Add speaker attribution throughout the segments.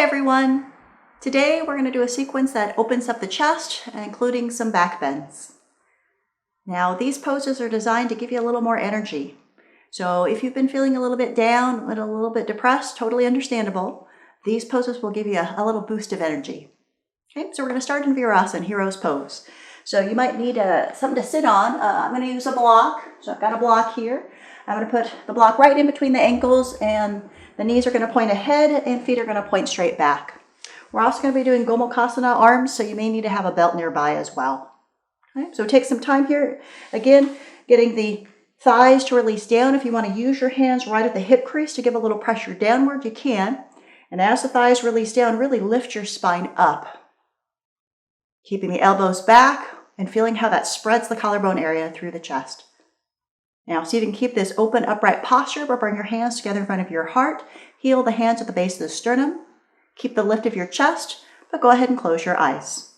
Speaker 1: Hi everyone! Today we're going to do a sequence that opens up the chest, including some back bends. Now these poses are designed to give you a little more energy. So if you've been feeling a little bit down and a little bit depressed, totally understandable, these poses will give you a little boost of energy. Okay, so we're going to start in Virasana, Hero's Pose. So you might need something to sit on. I'm going to use a block. So I've got a block here. I'm going to put the block right in between the ankles, and the knees are going to point ahead and feet are going to point straight back. We're also going to be doing Gomukhasana arms, so you may need to have a belt nearby as well. Okay, so take some time here. Again, getting the thighs to release down. If you want to use your hands right at the hip crease to give a little pressure downward, you can. And as the thighs release down, really lift your spine up. Keeping the elbows back and feeling how that spreads the collarbone area through the chest. Now, see if you can keep this open, upright posture, but bring your hands together in front of your heart. Heel the hands at the base of the sternum. Keep the lift of your chest, but go ahead and close your eyes.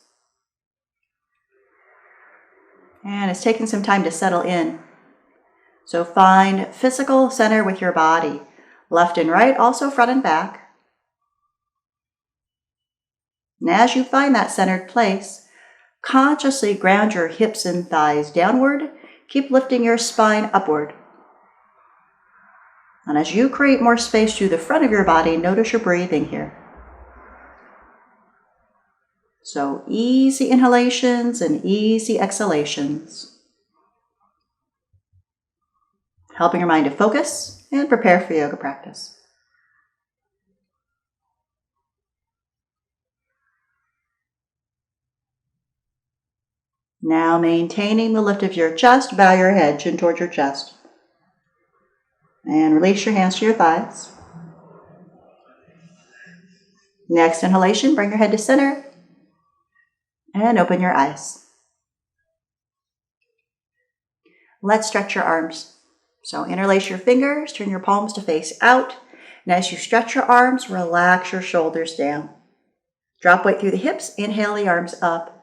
Speaker 1: And it's taking some time to settle in. So find physical center with your body. Left and right, also front and back. And as you find that centered place, consciously ground your hips and thighs downward. Keep lifting your spine upward. And as you create more space through the front of your body, notice your breathing here. So easy inhalations and easy exhalations. Helping your mind to focus and prepare for yoga practice. Now maintaining the lift of your chest, bow your head, chin towards your chest. And release your hands to your thighs. Next inhalation, bring your head to center. And open your eyes. Let's stretch your arms. So interlace your fingers, turn your palms to face out. And as you stretch your arms, relax your shoulders down. Drop weight through the hips, inhale the arms up.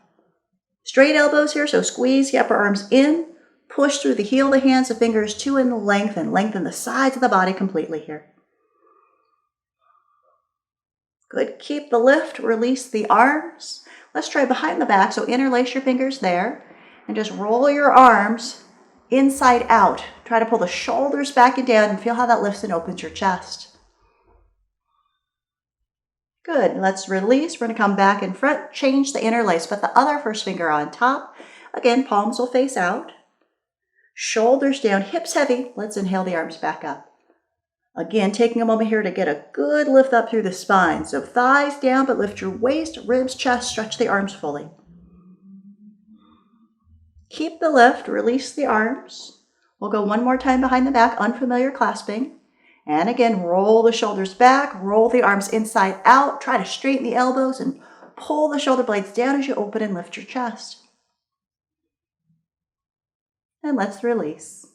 Speaker 1: Straight elbows here, so squeeze the upper arms in, push through the heel, the hands, the fingers to and lengthen. Lengthen the sides of the body completely here. Good, keep the lift, release the arms. Let's try behind the back, so interlace your fingers there and just roll your arms inside out. Try to pull the shoulders back and down and feel how that lifts and opens your chest. Good, let's release. We're going to come back in front, change the interlace, put the other first finger on top. Again, palms will face out. Shoulders down, hips heavy. Let's inhale the arms back up. Again, taking a moment here to get a good lift up through the spine. So thighs down, but lift your waist, ribs, chest, stretch the arms fully. Keep the lift, release the arms. We'll go one more time behind the back, unfamiliar clasping. And again, roll the shoulders back, roll the arms inside out. Try to straighten the elbows and pull the shoulder blades down as you open and lift your chest. And let's release.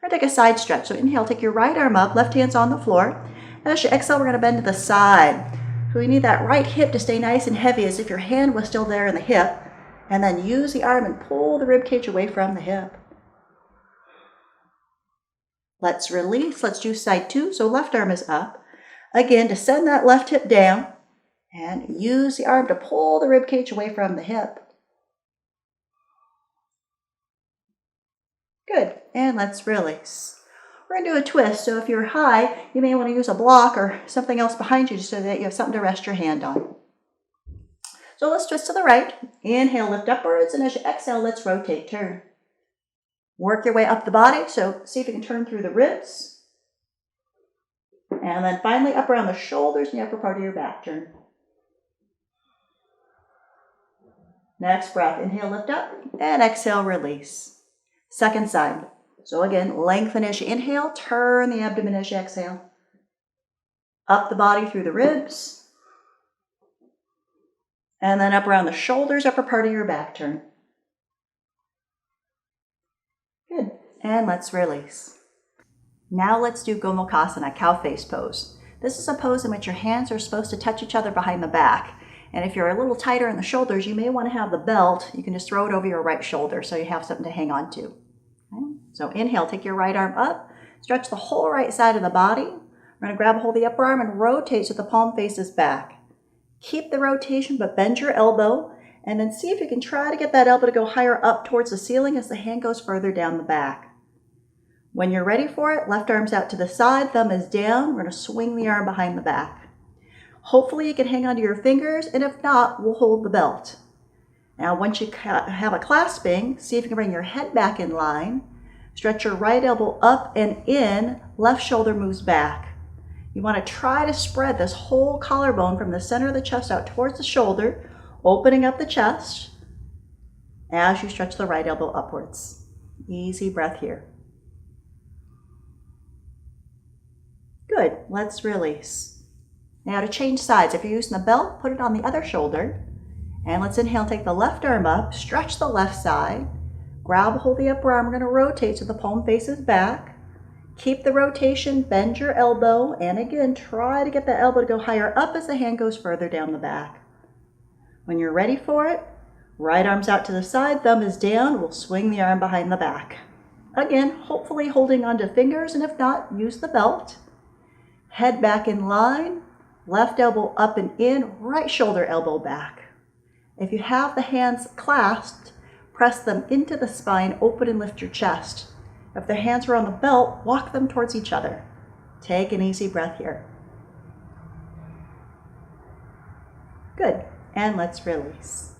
Speaker 1: We're going to take a side stretch. So inhale, take your right arm up, left hand's on the floor. And as you exhale, we're going to bend to the side. So we need that right hip to stay nice and heavy as if your hand was still there in the hip. And then use the arm and pull the rib cage away from the hip. Let's release. Let's do side two. So left arm is up. Again, to send that left hip down and use the arm to pull the rib cage away from the hip. Good. And let's release. We're going to do a twist. So if you're high, you may want to use a block or something else behind you so that you have something to rest your hand on. So let's twist to the right. Inhale, lift upwards. And as you exhale, let's rotate, turn. Work your way up the body, so see if you can turn through the ribs. And then finally up around the shoulders and the upper part of your back, turn. Next breath, inhale, lift up, and exhale, release. Second side. So again, lengthen as you inhale, turn the abdomen as you exhale. Up the body through the ribs. And then up around the shoulders, upper part of your back, turn. Good. And let's release. Now let's do Gomukhasana, cow face pose. This is a pose in which your hands are supposed to touch each other behind the back. And if you're a little tighter in the shoulders, you may want to have the belt. You can just throw it over your right shoulder so you have something to hang on to. Okay? So inhale, take your right arm up, stretch the whole right side of the body. We're going to grab a hold of the upper arm and rotate so the palm faces back. Keep the rotation, but bend your elbow, and then see if you can try to get that elbow to go higher up towards the ceiling as the hand goes further down the back. When you're ready for it, left arm's out to the side, thumb is down. We're going to swing the arm behind the back. Hopefully you can hang onto your fingers, and if not, we'll hold the belt. Now, once you have a clasping, see if you can bring your head back in line. Stretch your right elbow up and in, left shoulder moves back. You want to try to spread this whole collarbone from the center of the chest out towards the shoulder, opening up the chest as you stretch the right elbow upwards. Easy breath here. Good, let's release. Now to change sides, if you're using the belt, put it on the other shoulder. And let's inhale, take the left arm up, stretch the left side, grab, hold the upper arm. We're going to rotate so the palm faces back. Keep the rotation, bend your elbow, and again, try to get the elbow to go higher up as the hand goes further down the back. When you're ready for it, right arm's out to the side, thumb is down. We'll swing the arm behind the back. Again, hopefully holding onto fingers, and if not, use the belt. Head back in line, left elbow up and in, right shoulder elbow back. If you have the hands clasped, press them into the spine, open and lift your chest. If the hands are on the belt, walk them towards each other. Take an easy breath here. Good, and let's release.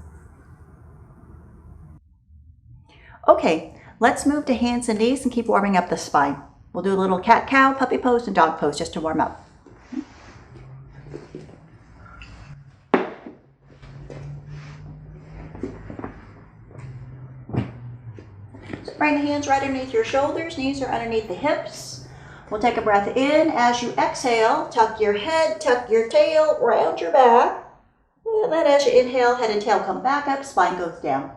Speaker 1: Okay, let's move to hands and knees and keep warming up the spine. We'll do a little cat-cow, puppy pose, and dog pose just to warm up. So bring the hands right underneath your shoulders, knees are underneath the hips. We'll take a breath in. As you exhale, tuck your head, tuck your tail, round your back. And then as you inhale, head and tail come back up, spine goes down.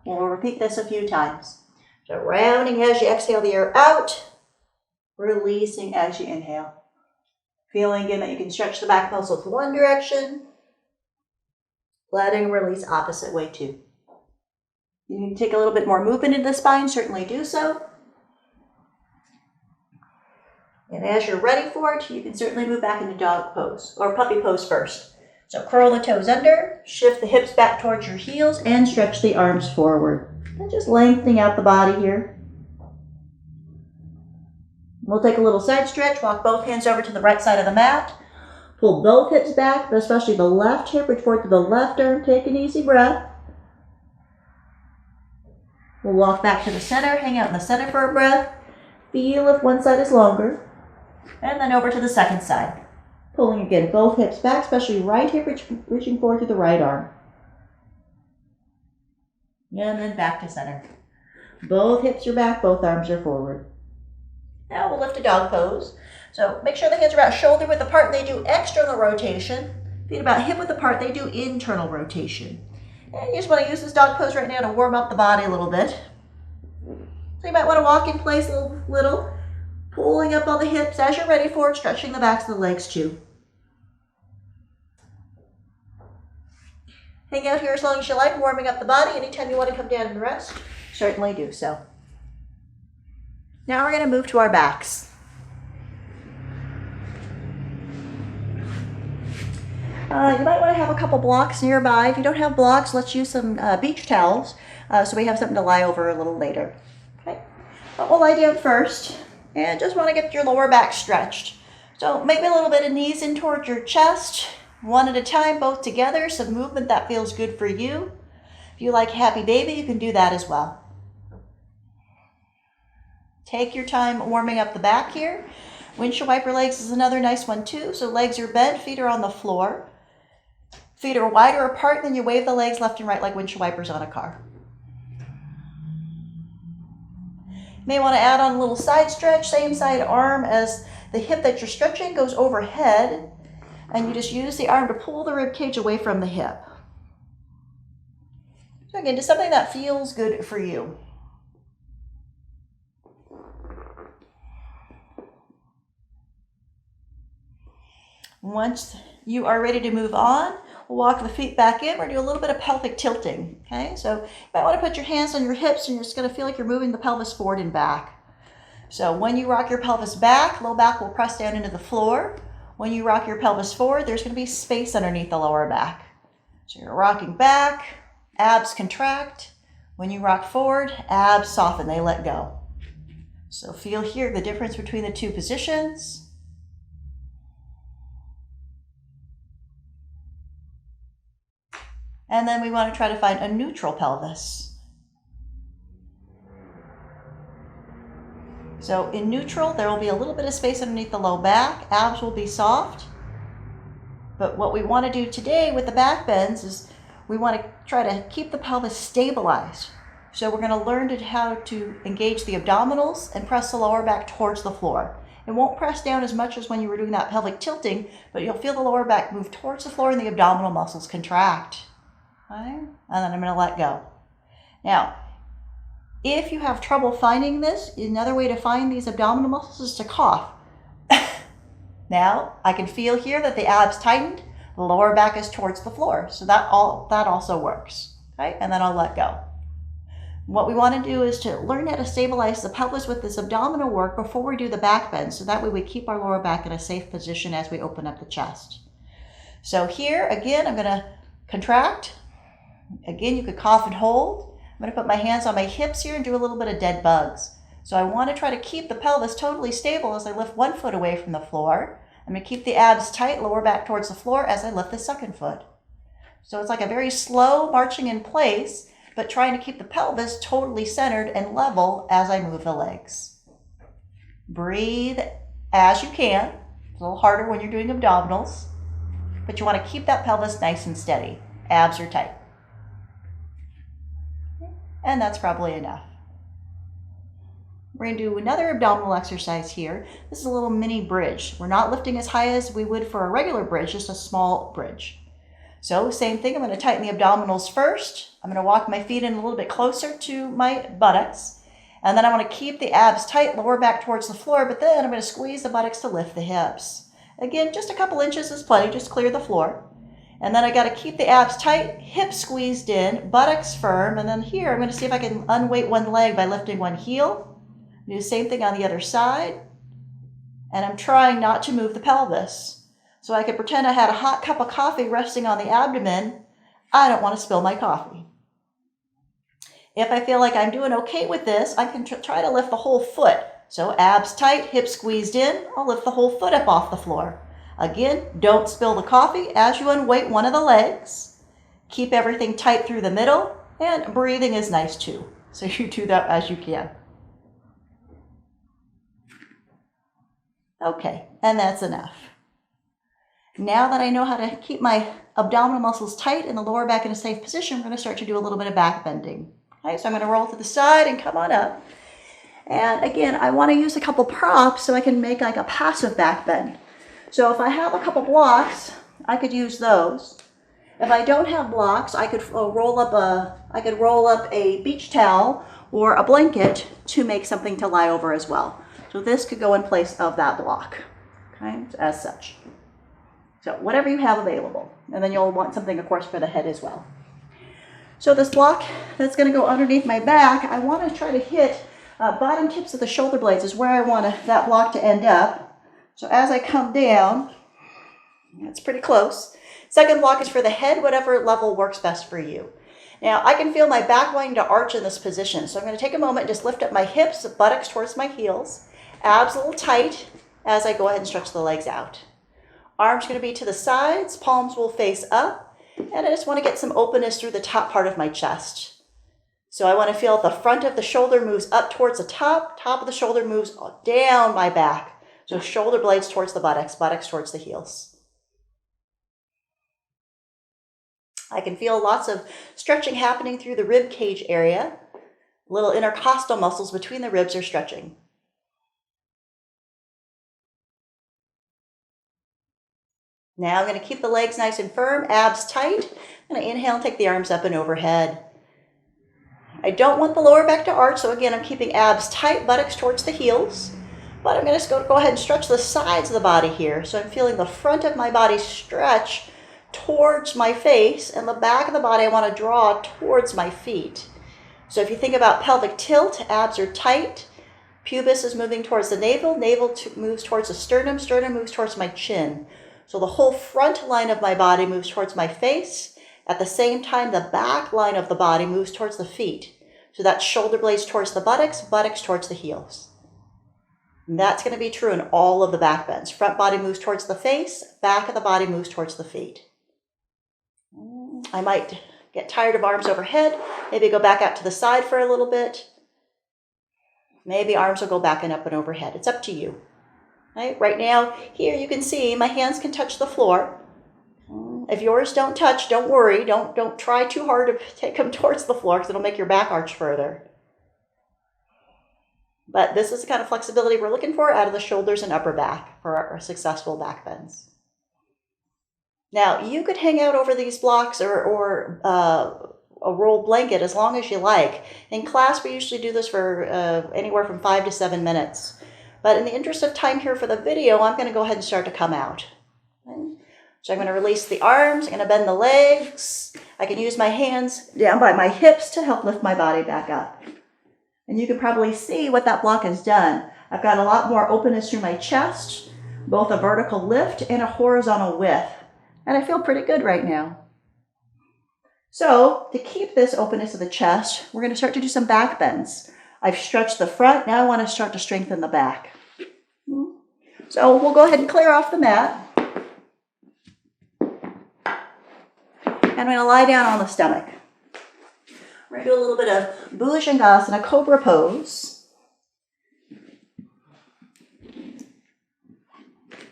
Speaker 1: We'll repeat this a few times. So rounding as you exhale the air out. Releasing as you inhale. Feeling again that you can stretch the back muscles one direction. Letting release opposite way too. You can take a little bit more movement into the spine, certainly do so. And as you're ready for it, you can certainly move back into dog pose or puppy pose first. So curl the toes under, shift the hips back towards your heels, and stretch the arms forward. And just lengthening out the body here. We'll take a little side stretch, walk both hands over to the right side of the mat. Pull both hips back, but especially the left hip, reach forward to the left arm, take an easy breath. We'll walk back to the center, hang out in the center for a breath. Feel if one side is longer. And then over to the second side. Pulling again, both hips back, especially right hip, reaching forward to the right arm. And then back to center. Both hips are back, both arms are forward. Now we'll lift a dog pose. So make sure the hands are about shoulder width apart. They do external rotation. Feet about hip width apart. They do internal rotation. And you just want to use this dog pose right now to warm up the body a little bit. So you might want to walk in place a little, pulling up all the hips as you're ready for it, stretching the backs of the legs too. Hang out here as long as you like, warming up the body. Anytime you want to come down and rest, certainly do so. Now we're going to move to our backs. You might want to have a couple blocks nearby. If you don't have blocks, let's use some beach towels so we have something to lie over a little later. Okay, but we'll lie down first and just want to get your lower back stretched. So maybe a little bit of knees in towards your chest, one at a time, both together, some movement that feels good for you. If you like happy baby, you can do that as well. Take your time warming up the back here. Windshield wiper legs is another nice one too. So legs are bent, feet are on the floor. Feet are wider apart, then you wave the legs left and right like windshield wipers on a car. You may want to add on a little side stretch, same side arm as the hip that you're stretching goes overhead, and you just use the arm to pull the rib cage away from the hip. So again, just something that feels good for you. Once you are ready to move on, we'll walk the feet back in. We're going to do a little bit of pelvic tilting. Okay, so you might want to put your hands on your hips and you're just going to feel like you're moving the pelvis forward and back. So when you rock your pelvis back, low back will press down into the floor. when you rock your pelvis forward, there's going to be space underneath the lower back. So you're rocking back, abs contract. When you rock forward, abs soften, they let go. So feel here the difference between the two positions. And then we want to try to find a neutral pelvis. So in neutral, there will be a little bit of space underneath the low back. Abs will be soft. But what we want to do today with the back bends is we want to try to keep the pelvis stabilized. So we're going to learn how to engage the abdominals and press the lower back towards the floor. It won't press down as much as when you were doing that pelvic tilting, but you'll feel the lower back move towards the floor and the abdominal muscles contract. Okay? And then I'm going to let go. Now, if you have trouble finding this, another way to find these abdominal muscles is to cough. Now, I can feel here that the abs tightened, the lower back is towards the floor. So that also works. Okay? And then I'll let go. What we want to do is to learn how to stabilize the pelvis with this abdominal work before we do the back bend. So that way we keep our lower back in a safe position as we open up the chest. So here, again, I'm going to contract. Again, you could cough and hold. I'm going to put my hands on my hips here and do a little bit of dead bugs. So I want to try to keep the pelvis totally stable as I lift one foot away from the floor. I'm going to keep the abs tight, lower back towards the floor as I lift the second foot. So it's like a very slow marching in place, but trying to keep the pelvis totally centered and level as I move the legs. Breathe as you can. It's a little harder when you're doing abdominals, but you want to keep that pelvis nice and steady. Abs are tight. And that's probably enough. We're going to do another abdominal exercise here. This is a little mini bridge. We're not lifting as high as we would for a regular bridge, just a small bridge. So same thing, I'm going to tighten the abdominals first. I'm going to walk my feet in a little bit closer to my buttocks. And then I want to keep the abs tight, lower back towards the floor, but then I'm going to squeeze the buttocks to lift the hips. Again, just a couple inches is plenty, just clear the floor. And then I got to keep the abs tight, hips squeezed in, buttocks firm. And then here, I'm going to see if I can unweight one leg by lifting one heel. Do the same thing on the other side. And I'm trying not to move the pelvis. So I could pretend I had a hot cup of coffee resting on the abdomen. I don't want to spill my coffee. If I feel like I'm doing okay with this, I can try to lift the whole foot. So abs tight, hips squeezed in. I'll lift the whole foot up off the floor. Again, don't spill the coffee as you unweight one of the legs. Keep everything tight through the middle, and breathing is nice too. So you do that as you can. Okay, and that's enough. Now that I know how to keep my abdominal muscles tight and the lower back in a safe position, we're going to start to do a little bit of back bending. Okay, so I'm going to roll to the side and come on up. And again, I want to use a couple props so I can make like a passive back bend. So if I have a couple blocks, I could use those. If I don't have blocks, I could roll up a beach towel or a blanket to make something to lie over as well. So this could go in place of that block, okay, as such. So whatever you have available. And then you'll want something, of course, for the head as well. So this block that's going to go underneath my back, I want to try to hit bottom tips of the shoulder blades is where I want that block to end up. So as I come down, that's pretty close. Second block is for the head, whatever level works best for you. Now I can feel my back wanting to arch in this position. So I'm going to take a moment and just lift up my hips, buttocks towards my heels, abs a little tight as I go ahead and stretch the legs out. Arms going to be to the sides, palms will face up, and I just want to get some openness through the top part of my chest. So I want to feel the front of the shoulder moves up towards the top of the shoulder moves down my back. So shoulder blades towards the buttocks, buttocks towards the heels. I can feel lots of stretching happening through the rib cage area. Little intercostal muscles between the ribs are stretching. Now I'm going to keep the legs nice and firm, abs tight. I'm going to inhale and take the arms up and overhead. I don't want the lower back to arch, so again, I'm keeping abs tight, buttocks towards the heels. But I'm going to go ahead and stretch the sides of the body here. So I'm feeling the front of my body stretch towards my face, and the back of the body I want to draw towards my feet. So if you think about pelvic tilt, abs are tight, Pubis is moving towards the navel, moves towards the sternum, sternum moves towards my chin. So the whole front line of my body moves towards my face. At the same time, the back line of the body moves towards the feet. So that's shoulder blades towards the buttocks, buttocks towards the heels. And that's going to be true in all of the back bends. Front body moves towards the face, back of the body moves towards the feet. I might get tired of arms overhead, maybe go back out to the side for a little bit. Maybe arms will go back and up and overhead. It's up to you. Right now, here you can see my hands can touch the floor. If yours don't touch, don't worry. Don't try too hard to take them towards the floor because it'll make your back arch further. But this is the kind of flexibility we're looking for out of the shoulders and upper back for our successful back bends. Now, you could hang out over these blocks or a rolled blanket as long as you like. In class, we usually do this for anywhere from 5 to 7 minutes. But in the interest of time here for the video, I'm going to go ahead and start to come out. Okay? So I'm going to release the arms, I'm going to bend the legs. I can use my hands down by my hips to help lift my body back up. And you can probably see what that block has done. I've got a lot more openness through my chest, both a vertical lift and a horizontal width. And I feel pretty good right now. So to keep this openness of the chest, we're going to start to do some back bends. I've stretched the front, now I want to start to strengthen the back. So we'll go ahead and clear off the mat. And I'm going to lie down on the stomach. We're going to do a little bit of Bhujangasana, Cobra pose.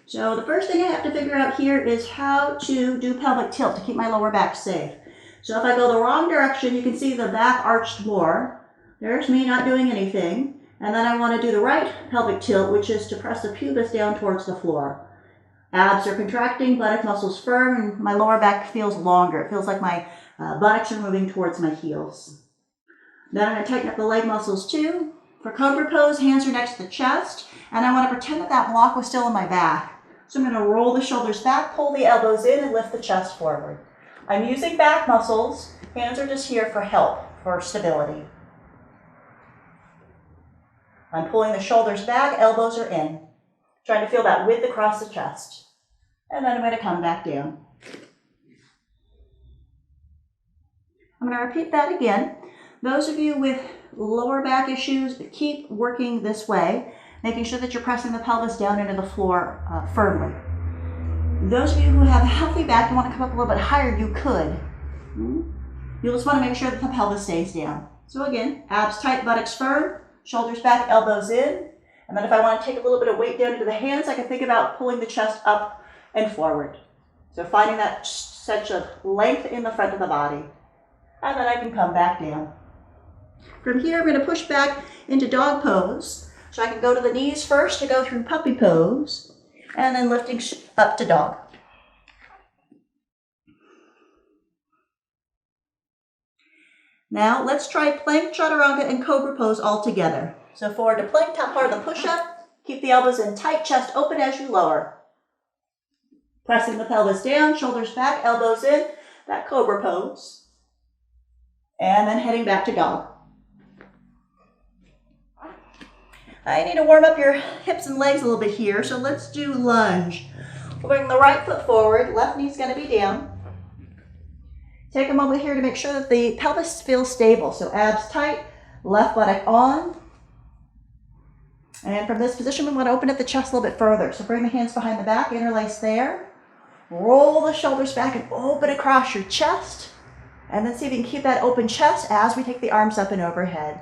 Speaker 1: So the first thing I have to figure out here is how to do pelvic tilt to keep my lower back safe. So if I go the wrong direction, you can see the back arched more. There's me not doing anything. And then I want to do the right pelvic tilt, which is to press the pubis down towards the floor. Abs are contracting, buttock muscles firm, and my lower back feels longer. It feels like my buttocks are moving towards my heels. Then I'm going to tighten up the leg muscles too. For Cobra pose, hands are next to the chest, and I want to pretend that that block was still in my back. So I'm going to roll the shoulders back, pull the elbows in, and lift the chest forward. I'm using back muscles. Hands are just here for help, for stability. I'm pulling the shoulders back, elbows are in. Trying to feel that width across the chest. And then I'm going to come back down. I'm going to repeat that again. Those of you with lower back issues, keep working this way, making sure that you're pressing the pelvis down into the floor firmly. Those of you who have a healthy back, you want to come up a little bit higher, you could. You just want to make sure that the pelvis stays down. So again, abs tight, buttocks firm, shoulders back, elbows in. And then if I want to take a little bit of weight down into the hands, I can think about pulling the chest up and forward. So finding that sense of length in the front of the body. And then I can come back down. From here, I'm going to push back into dog pose. So I can go to the knees first to go through puppy pose, and then lifting up to dog. Now let's try plank, chaturanga, and cobra pose all together. So forward to plank, top part of the push-up. Keep the elbows in tight, chest open as you lower. Pressing the pelvis down, shoulders back, elbows in, that cobra pose. And then heading back to dog. I need to warm up your hips and legs a little bit here, so let's do lunge. We'll bring the right foot forward, left knee's going to be down. Take a moment here to make sure that the pelvis feels stable. So abs tight, left buttock on. And from this position, we want to open up the chest a little bit further. So bring the hands behind the back, interlace there. Roll the shoulders back and open across your chest. And then see if you can keep that open chest as we take the arms up and overhead.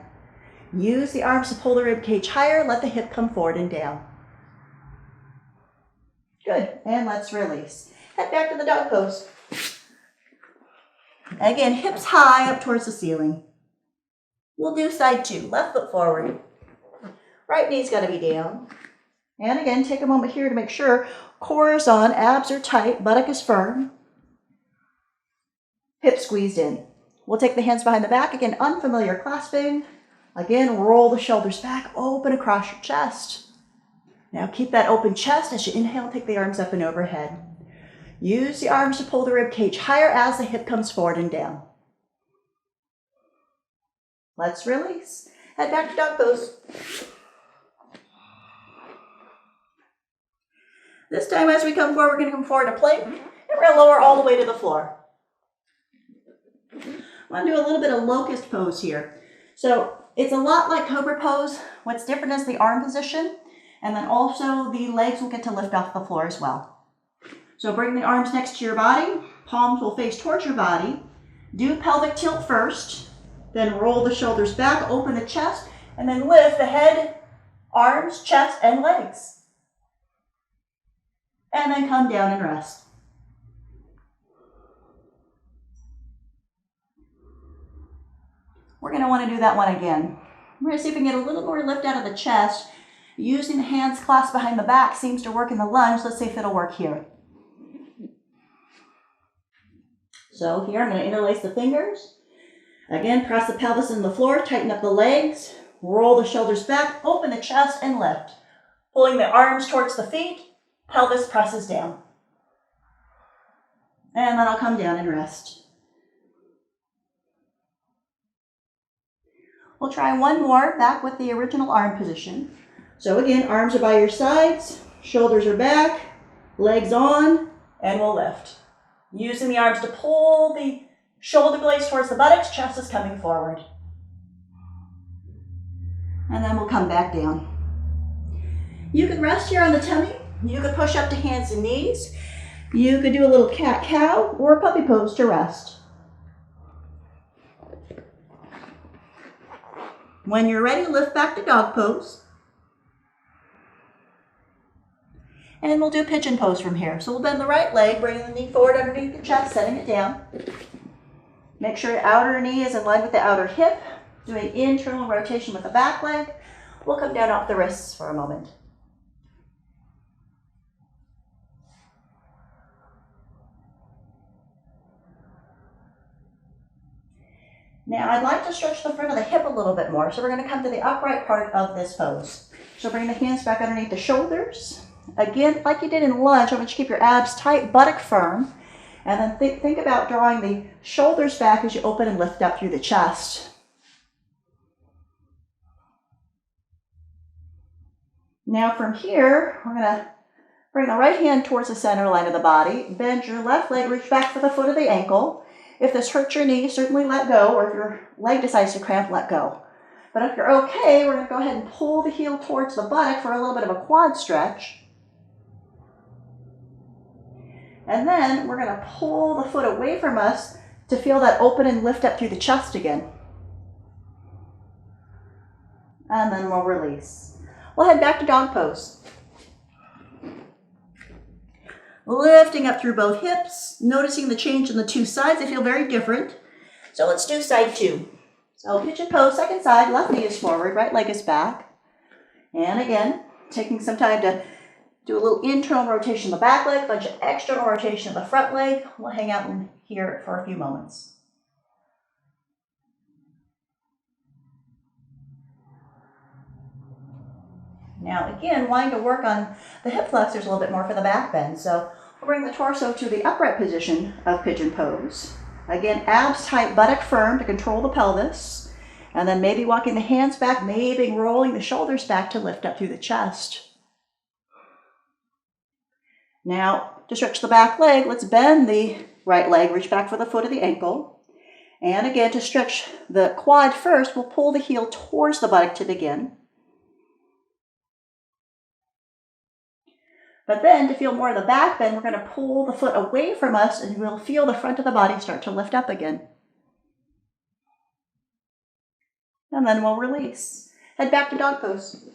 Speaker 1: Use the arms to pull the rib cage higher. Let the hip come forward and down. Good. And let's release. Head back to the dog pose. Again, hips high up towards the ceiling. We'll do side two. Left foot forward. Right knee's got to be down. And again, take a moment here to make sure core is on, abs are tight, buttock is firm. Hips squeezed in. We'll take the hands behind the back. Again, unfamiliar clasping. Again, roll the shoulders back, open across your chest. Now keep that open chest as you inhale, take the arms up and overhead. Use the arms to pull the rib cage higher as the hip comes forward and down. Let's release. Head back to dog pose. This time as we come forward, we're going to come forward to plank, and we're going to lower all the way to the floor. I'm going to do a little bit of locust pose here. So it's a lot like Cobra pose. What's different is the arm position, and then also the legs will get to lift off the floor as well. So bring the arms next to your body, palms will face towards your body. Do pelvic tilt first, then roll the shoulders back, open the chest, and then lift the head, arms, chest, and legs. And then come down and rest. We're going to want to do that one again. We're going to see if we can get a little more lift out of the chest. Using the hands clasped behind the back seems to work in the lunge. Let's see if it'll work here. So here I'm going to interlace the fingers. Again, press the pelvis into the floor, tighten up the legs, roll the shoulders back, open the chest, and lift. Pulling the arms towards the feet, pelvis presses down. And then I'll come down and rest. We'll try one more, back with the original arm position. So again, arms are by your sides, shoulders are back, legs on, and we'll lift. Using the arms to pull the shoulder blades towards the buttocks, chest is coming forward. And then we'll come back down. You can rest here on the tummy. You could push up to hands and knees. You could do a little cat-cow or a puppy pose to rest. When you're ready, lift back to dog pose. And we'll do pigeon pose from here. So we'll bend the right leg, bringing the knee forward underneath the chest, setting it down. Make sure your outer knee is in line with the outer hip. Doing internal rotation with the back leg. We'll come down off the wrists for a moment. Now I'd like to stretch the front of the hip a little bit more, so we're going to come to the upright part of this pose. So bring the hands back underneath the shoulders. Again, like you did in lunge, I want you to keep your abs tight, buttock firm, and then think about drawing the shoulders back as you open and lift up through the chest. Now from here, we're going to bring the right hand towards the center line of the body, bend your left leg, reach back for the foot of the ankle. If this hurts your knee, certainly let go, or if your leg decides to cramp, let go. But if you're okay, we're going to go ahead and pull the heel towards the buttock for a little bit of a quad stretch. And then we're going to pull the foot away from us to feel that open and lift up through the chest again. And then we'll release. We'll head back to dog pose. Lifting up through both hips, noticing the change in the two sides. They feel very different. So let's do side two. So pigeon pose, second side, left knee is forward, right leg is back. And again, taking some time to do a little internal rotation of the back leg, a bunch of external rotation of the front leg. We'll hang out in here for a few moments. Now again, wanting to work on the hip flexors a little bit more for the back bend. So we'll bring the torso to the upright position of pigeon pose. Again, abs tight, buttock firm to control the pelvis. And then maybe walking the hands back, maybe rolling the shoulders back to lift up through the chest. Now, to stretch the back leg, let's bend the right leg, reach back for the foot of the ankle. And again, to stretch the quad first, we'll pull the heel towards the buttock to begin. But then to feel more of the back bend, we're going to pull the foot away from us and we'll feel the front of the body start to lift up again. And then we'll release. Head back to dog pose.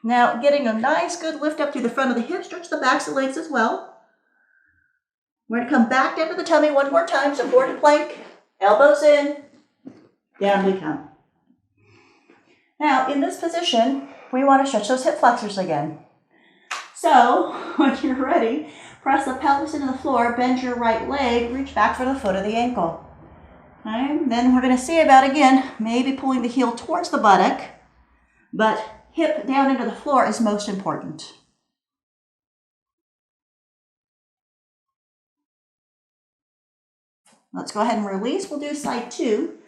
Speaker 1: Now getting a nice good lift up through the front of the hips, stretch the backs of the legs as well. We're going to come back down to the tummy one more time, so forward to plank, elbows in, down we come. Now, in this position, we want to stretch those hip flexors again. So, when you're ready, press the pelvis into the floor, bend your right leg, reach back for the foot of the ankle. Okay? Then we're going to see about, again, maybe pulling the heel towards the buttock, but hip down into the floor is most important. Let's go ahead and release. We'll do side two.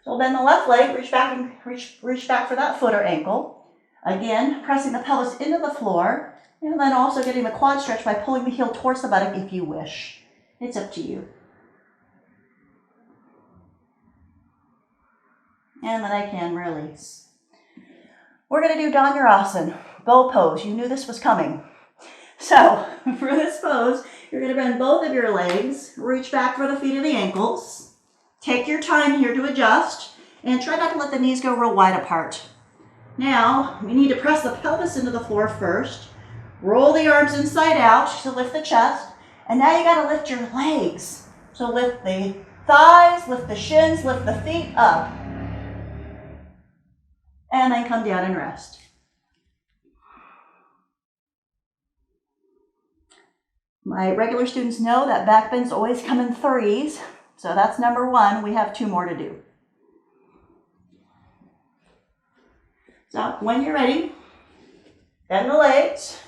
Speaker 1: So we'll bend the left leg, reach back for that foot or ankle. Again, pressing the pelvis into the floor, and then also getting the quad stretch by pulling the heel towards the buttock if you wish. It's up to you. And then I can release. We're going to do Dhanurasana, bow pose. You knew this was coming. So for this pose, you're going to bend both of your legs, reach back for the feet of the ankles. Take your time here to adjust, and try not to let the knees go real wide apart. Now, we need to press the pelvis into the floor first. Roll the arms inside out to lift the chest. And now you got to lift your legs. So lift the thighs, lift the shins, lift the feet up. And then come down and rest. My regular students know that back bends always come in threes. So that's number one. We have 2 more to do. So when you're ready, bend the legs,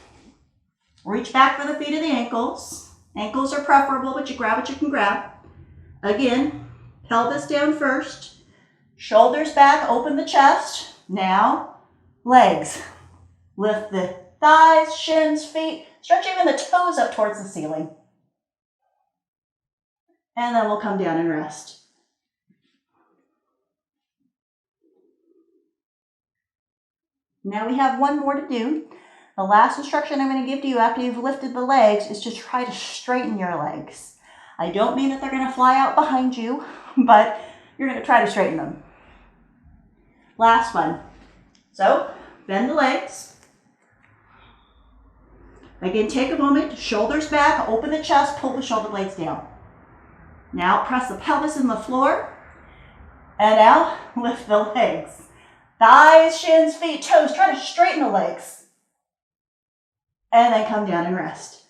Speaker 1: reach back for the feet of the ankles. Ankles are preferable, but you grab what you can grab. Again, pelvis down first, shoulders back, open the chest. Now, legs. Lift the thighs, shins, feet, stretch even the toes up towards the ceiling. And then we'll come down and rest. Now we have 1 more to do. The last instruction I'm going to give to you after you've lifted the legs is to try to straighten your legs. I don't mean that they're going to fly out behind you, but you're going to try to straighten them. Last one. So, bend the legs. Again, take a moment, shoulders back, open the chest, pull the shoulder blades down. Now press the pelvis in the floor, and now lift the legs. Thighs, shins, feet, toes. Try to straighten the legs. And then come down and rest.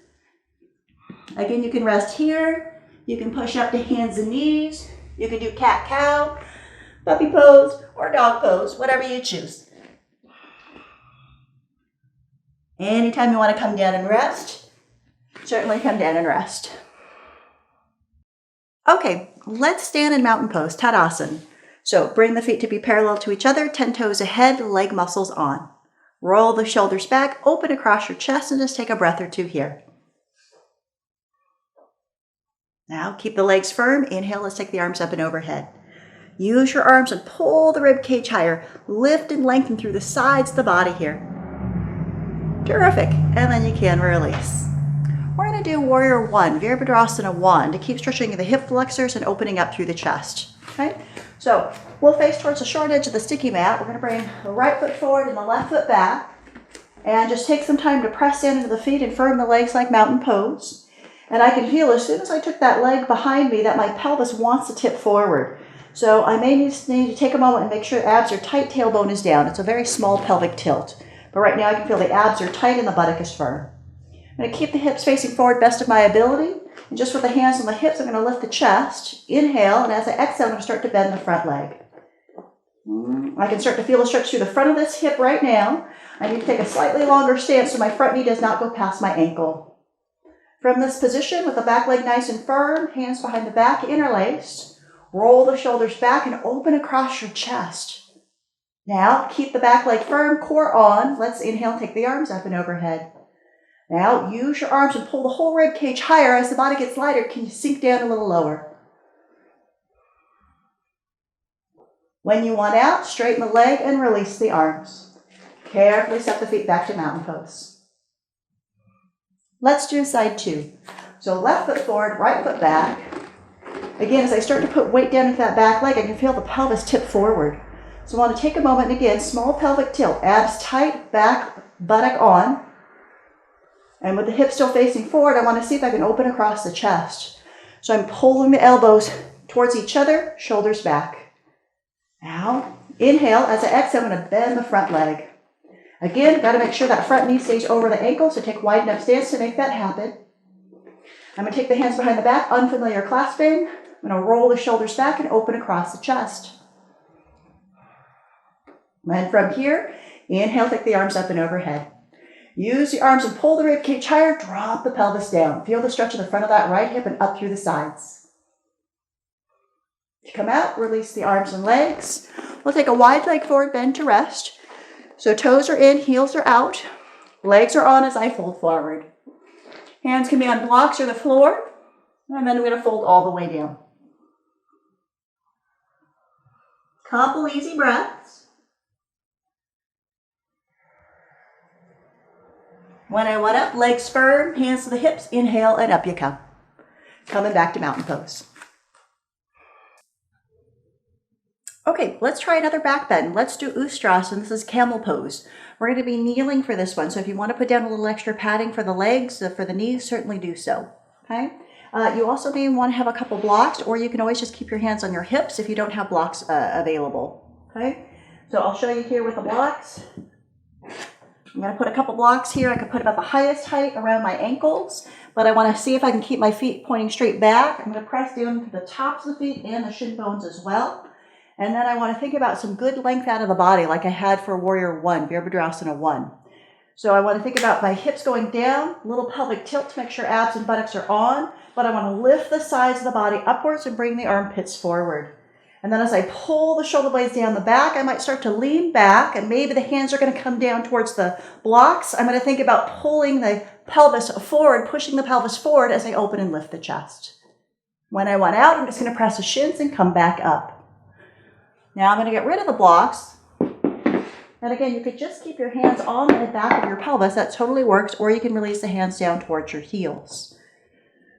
Speaker 1: Again, you can rest here. You can push up to hands and knees. You can do cat-cow, puppy pose, or dog pose, whatever you choose. Anytime you want to come down and rest, certainly come down and rest. Okay, let's stand in mountain pose, Tadasana. So bring the feet to be parallel to each other, 10 toes ahead, leg muscles on. Roll the shoulders back, open across your chest, and just take a breath or 2 here. Now keep the legs firm. Inhale, let's take the arms up and overhead. Use your arms and pull the rib cage higher. Lift and lengthen through the sides of the body here. Terrific. And then you can release. We're going to do Warrior 1, Virabhadrasana 1, to keep stretching the hip flexors and opening up through the chest. Okay? So we'll face towards the short edge of the sticky mat. We're going to bring the right foot forward and the left foot back. And just take some time to press down into the feet and firm the legs like mountain pose. And I can feel as soon as I took that leg behind me that my pelvis wants to tip forward. So I may need to take a moment and make sure abs are tight, tailbone is down. It's a very small pelvic tilt. But right now I can feel the abs are tight and the buttock is firm. I'm going to keep the hips facing forward best of my ability. And just with the hands on the hips, I'm going to lift the chest. Inhale, and as I exhale, I'm going to start to bend the front leg. I can start to feel a stretch through the front of this hip right now. I need to take a slightly longer stance so my front knee does not go past my ankle. From this position, with the back leg nice and firm, hands behind the back, interlaced, roll the shoulders back and open across your chest. Now, keep the back leg firm, core on. Let's inhale, take the arms up and overhead. Now, use your arms and pull the whole rib cage higher. As the body gets lighter, can you sink down a little lower? When you want out, straighten the leg and release the arms. Carefully step the feet back to mountain pose. Let's do side 2. So left foot forward, right foot back. Again, as I start to put weight down into that back leg, I can feel the pelvis tip forward. So I want to take a moment, and again, small pelvic tilt, abs tight, back, buttock on. And with the hips still facing forward, I want to see if I can open across the chest. So I'm pulling the elbows towards each other, shoulders back. Now, inhale. As I exhale, I'm going to bend the front leg. Again, got to make sure that front knee stays over the ankle, so take wide enough stance to make that happen. I'm going to take the hands behind the back, unfamiliar clasping. I'm going to roll the shoulders back and open across the chest. And from here, inhale, take the arms up and overhead. Use the arms and pull the rib cage higher, drop the pelvis down. Feel the stretch of the front of that right hip and up through the sides. To come out, release the arms and legs. We'll take a wide leg forward bend to rest. So toes are in, heels are out, legs are on as I fold forward. Hands can be on blocks or the floor, and then I'm going to fold all the way down. Couple easy breaths. When I went up, legs firm, hands to the hips, inhale, and up you come. Coming back to mountain pose. Okay, let's try another back bend. Let's do Ustrasana. This is camel pose. We're going to be kneeling for this one, so if you want to put down a little extra padding for the legs, for the knees, certainly do so. Okay. You also may want to have a couple blocks, or you can always just keep your hands on your hips if you don't have blocks available. Okay. So I'll show you here with the blocks. I'm going to put a couple blocks here. I could put about the highest height around my ankles, but I want to see if I can keep my feet pointing straight back. I'm going to press down to the tops of the feet and the shin bones as well. And then I want to think about some good length out of the body like I had for Warrior 1, Virabhadrasana 1. So I want to think about my hips going down, little pelvic tilt to make sure abs and buttocks are on, but I want to lift the sides of the body upwards and bring the armpits forward. And then as I pull the shoulder blades down the back, I might start to lean back, and maybe the hands are going to come down towards the blocks. I'm going to think about pulling the pelvis forward, pushing the pelvis forward as I open and lift the chest. When I want out, I'm just going to press the shins and come back up. Now I'm going to get rid of the blocks. And again, you could just keep your hands on the back of your pelvis. That totally works. Or you can release the hands down towards your heels.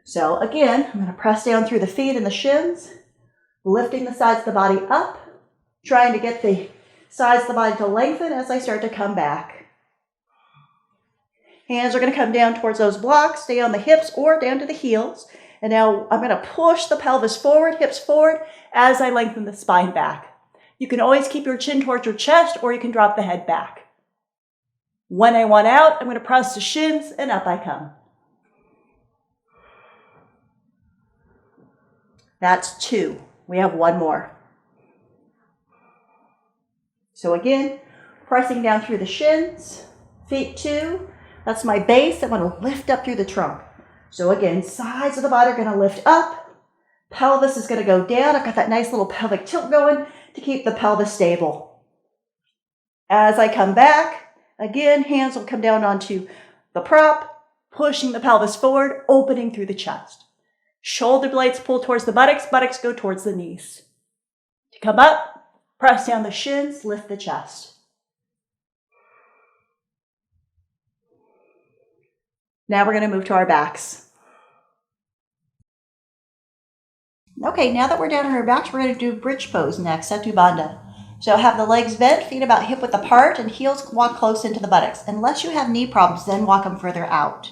Speaker 1: So again, I'm going to press down through the feet and the shins, lifting the sides of the body up, trying to get the sides of the body to lengthen as I start to come back. Hands are going to come down towards those blocks, stay on the hips or down to the heels. And now I'm going to push the pelvis forward, hips forward, as I lengthen the spine back. You can always keep your chin towards your chest, or you can drop the head back. When I want out, I'm going to press the shins and up I come. That's 2. We have 1 more. So again, pressing down through the shins, feet 2. That's my base. I'm going to lift up through the trunk. So again, sides of the body are going to lift up. Pelvis is going to go down. I've got that nice little pelvic tilt going to keep the pelvis stable. As I come back, again, hands will come down onto the prop, pushing the pelvis forward, opening through the chest. Shoulder blades pull towards the buttocks, buttocks go towards the knees. To come up, press down the shins, lift the chest. Now we're going to move to our backs. Okay, now that we're down on our backs, we're going to do bridge pose next, Setu Bandha. So have the legs bent, feet about hip width apart, and heels walk close into the buttocks. Unless you have knee problems, then walk them further out.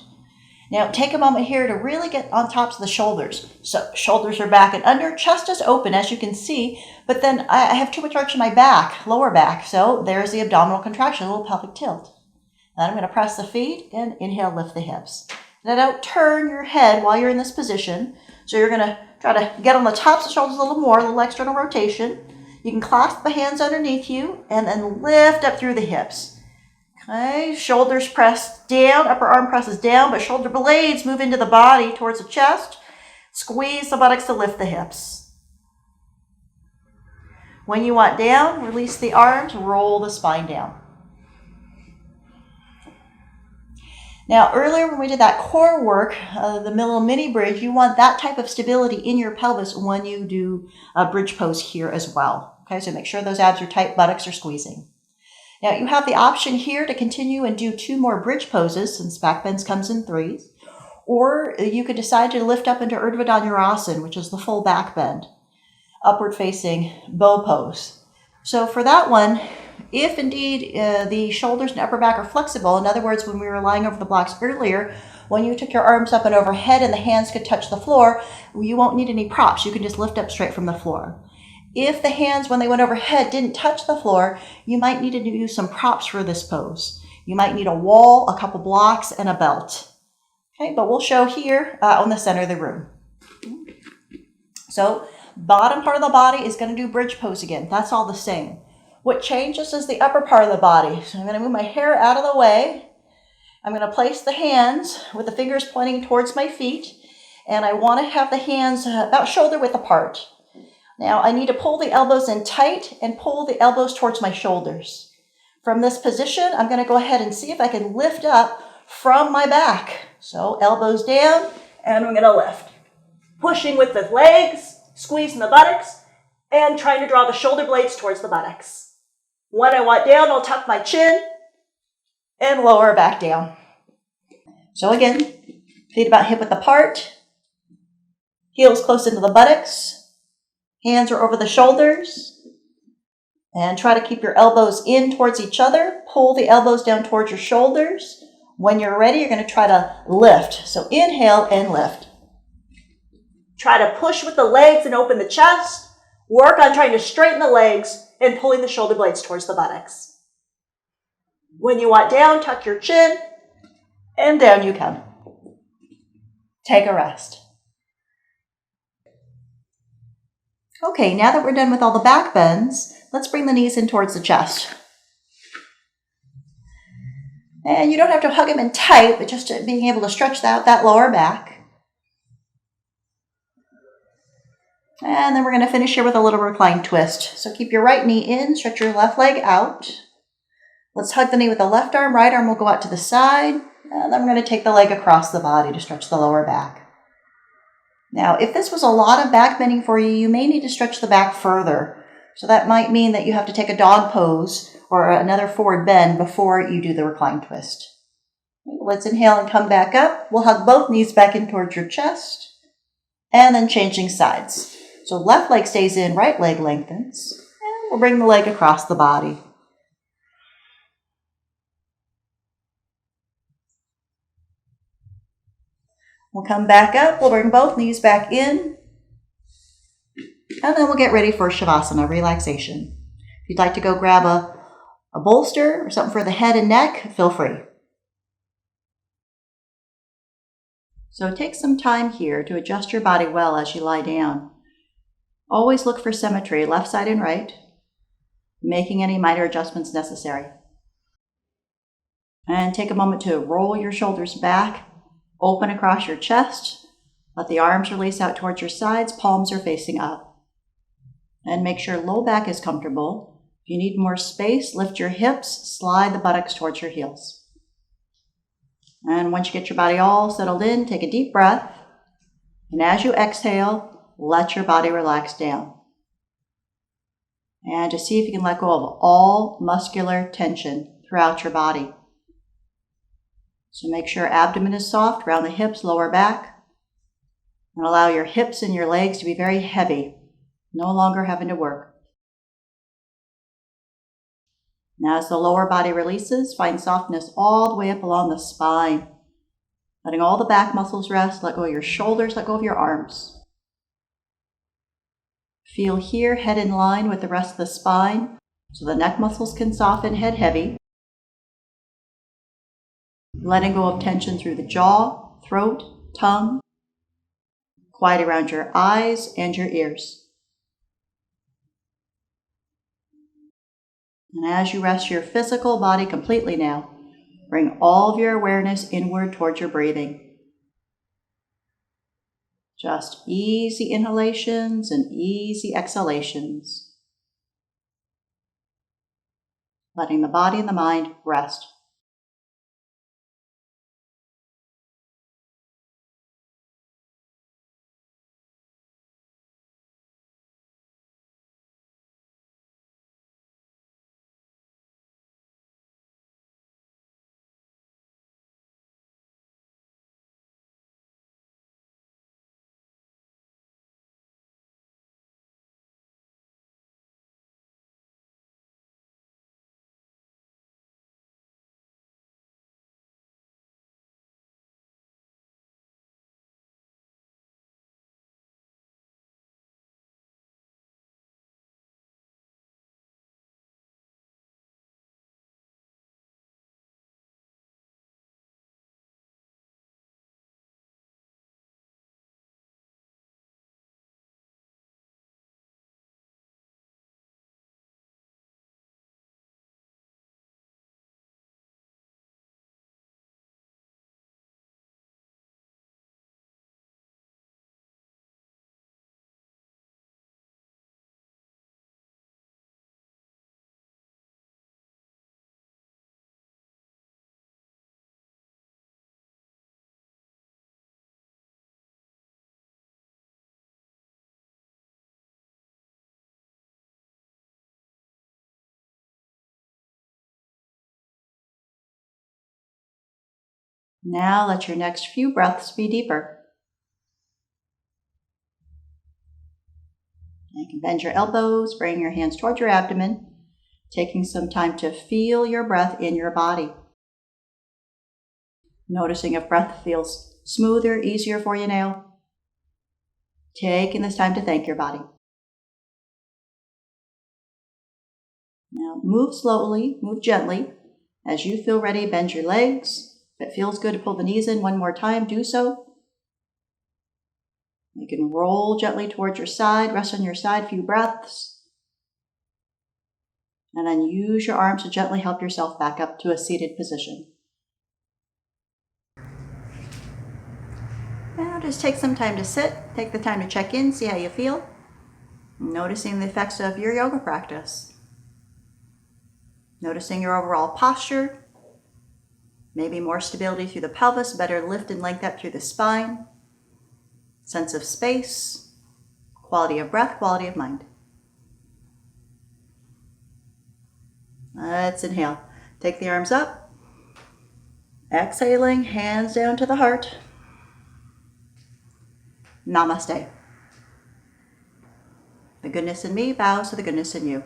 Speaker 1: Now take a moment here to really get on tops of the shoulders. So shoulders are back and under, chest is open as you can see, but then I have too much arch in my back, lower back, so there's the abdominal contraction, a little pelvic tilt. Then I'm going to press the feet and inhale, lift the hips. Now don't turn your head while you're in this position. So you're going to try to get on the tops of the shoulders a little more, a little external rotation. You can clasp the hands underneath you and then lift up through the hips. Okay, shoulders press down, upper arm presses down, but shoulder blades move into the body towards the chest. Squeeze the buttocks to lift the hips. When you want down, release the arms, roll the spine down. Now, earlier when we did that core work, the little mini bridge, you want that type of stability in your pelvis when you do a bridge pose here as well. Okay, so make sure those abs are tight, buttocks are squeezing. Now, you have the option here to continue and do 2 more bridge poses, since backbends comes in 3s. Or you could decide to lift up into Urdhva Dhanurasana, which is the full back bend, upward facing bow pose. So for that one, if indeed the shoulders and upper back are flexible, in other words, when we were lying over the blocks earlier, when you took your arms up and overhead and the hands could touch the floor, you won't need any props. You can just lift up straight from the floor. If the hands, when they went overhead, didn't touch the floor, you might need to use some props for this pose. You might need a wall, a couple blocks, and a belt. Okay, but we'll show here on the center of the room. So bottom part of the body is going to do bridge pose again. That's all the same. What changes is the upper part of the body. So I'm going to move my hair out of the way. I'm going to place the hands with the fingers pointing towards my feet. And I want to have the hands about shoulder width apart. Now I need to pull the elbows in tight and pull the elbows towards my shoulders. From this position, I'm going to go ahead and see if I can lift up from my back. So elbows down, and I'm going to lift. Pushing with the legs, squeezing the buttocks, and trying to draw the shoulder blades towards the buttocks. When I want down, I'll tuck my chin and lower back down. So again, feet about hip-width apart, heels close into the buttocks, hands are over the shoulders, and try to keep your elbows in towards each other. Pull the elbows down towards your shoulders. When you're ready, you're going to try to lift. So inhale and lift. Try to push with the legs and open the chest. Work on trying to straighten the legs and pulling the shoulder blades towards the buttocks. When you want down, tuck your chin, and down you come. Take a rest. Okay, now that we're done with all the back bends, let's bring the knees in towards the chest. And you don't have to hug them in tight, but just being able to stretch out that lower back. And then we're going to finish here with a little reclined twist. So keep your right knee in, stretch your left leg out. Let's hug the knee with the left arm, right arm will go out to the side. And then we're going to take the leg across the body to stretch the lower back. Now, if this was a lot of back bending for you, you may need to stretch the back further. So that might mean that you have to take a dog pose or another forward bend before you do the reclined twist. Let's inhale and come back up. We'll hug both knees back in towards your chest. And then changing sides. So left leg stays in, right leg lengthens. And we'll bring the leg across the body. We'll come back up. We'll bring both knees back in. And then we'll get ready for Shavasana, relaxation. If you'd like to go grab a bolster or something for the head and neck, feel free. So take some time here to adjust your body well as you lie down. Always look for symmetry, left side and right, making any minor adjustments necessary. And take a moment to roll your shoulders back, open across your chest, let the arms release out towards your sides, palms are facing up. And make sure low back is comfortable. If you need more space, lift your hips, slide the buttocks towards your heels. And once you get your body all settled in, take a deep breath. And as you exhale, let your body relax down. And just see if you can let go of all muscular tension throughout your body. So make sure abdomen is soft around the hips, lower back. And allow your hips and your legs to be very heavy, no longer having to work. Now as the lower body releases, find softness all the way up along the spine. Letting all the back muscles rest, let go of your shoulders, let go of your arms. Feel here, head in line with the rest of the spine, so the neck muscles can soften, head heavy. Letting go of tension through the jaw, throat, tongue. Quiet around your eyes and your ears. And as you rest your physical body completely now, bring all of your awareness inward towards your breathing. Just easy inhalations and easy exhalations. Letting the body and the mind rest. Now let your next few breaths be deeper. You can bend your elbows, bring your hands toward your abdomen, taking some time to feel your breath in your body. Noticing if breath feels smoother, easier for you now. Taking this time to thank your body. Now move slowly, move gently. As you feel ready, bend your legs. If it feels good to pull the knees in one more time, do so. You can roll gently towards your side, rest on your side, few breaths. And then use your arms to gently help yourself back up to a seated position. Now just take some time to sit, take the time to check in, see how you feel. Noticing the effects of your yoga practice. Noticing your overall posture. Maybe more stability through the pelvis, better lift and length up through the spine. Sense of space, quality of breath, quality of mind. Let's inhale. Take the arms up. Exhaling, hands down to the heart. Namaste. The goodness in me bows to the goodness in you.